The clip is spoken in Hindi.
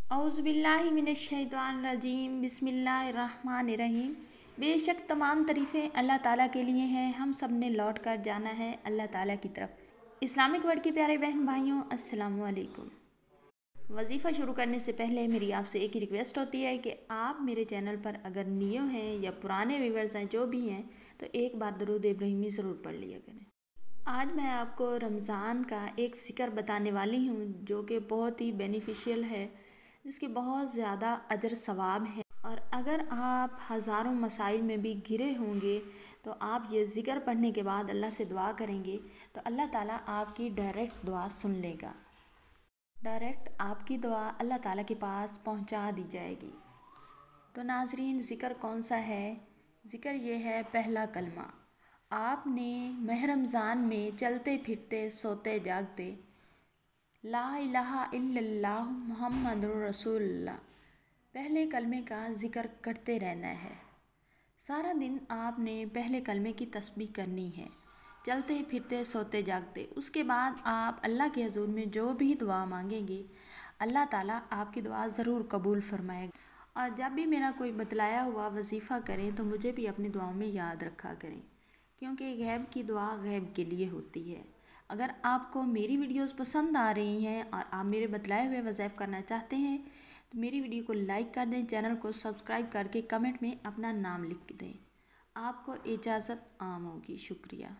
औज़ुबिल्लाहिमिनश्शैतानिर्रजीम बिस्मिल्लाहिर्रहमानिर्रहीम। बेशक तमाम तारीफ़ें अल्लाह ताला के लिए हैं। हम सब ने लौट कर जाना है अल्लाह ताला की तरफ। इस्लामिक वर्ड के प्यारे बहन भाइयों, अस्सलामु अलैकुम। वजीफ़ा शुरू करने से पहले मेरी आपसे एक ही रिक्वेस्ट होती है कि आप मेरे चैनल पर अगर न्यू हैं या पुराने व्यूवर्स हैं, जो भी हैं, तो एक बार दरूद इब्राहिमी ज़रूर पढ़ लिया करें। आज मैं आपको रमज़ान का एक ज़िक्र बताने वाली हूँ जो कि बहुत ही बेनिफिशियल है, जिसके बहुत ज़्यादा अजर सवाब है। और अगर आप हज़ारों मसाइल में भी घिरे होंगे तो आप ये ज़िक्र पढ़ने के बाद अल्लाह से दुआ करेंगे तो अल्लाह ताला आपकी डायरेक्ट दुआ सुन लेगा। डायरेक्ट आपकी दुआ अल्लाह ताला के पास पहुंचा दी जाएगी। तो नाज़रीन, ज़िक्र कौन सा है? ज़िक्र ये है पहला कलमा। आपने माह रमज़ान में चलते फिरते सोते जागते ला इलाहा इल्लल्लाह मुहम्मदुर रसूलुल्लाह पहले कलमे का ज़िक्र करते रहना है। सारा दिन आपने पहले कलमे की तस्बीह करनी है, चलते फिरते सोते जागते। उसके बाद आप अल्लाह के हज़ूर में जो भी दुआ मांगेंगे अल्लाह ताला आपकी दुआ ज़रूर कबूल फरमाएगा। और जब भी मेरा कोई बतलाया हुआ वजीफ़ा करें तो मुझे भी अपनी दुआओं में याद रखा करें, क्योंकि गैब की दुआ गैब के लिए होती है। अगर आपको मेरी वीडियोस पसंद आ रही हैं और आप मेरे बतलाए हुए वज़ाइफ करना चाहते हैं तो मेरी वीडियो को लाइक कर दें, चैनल को सब्सक्राइब करके कमेंट में अपना नाम लिख दें। आपको इजाज़त आम होगी। शुक्रिया।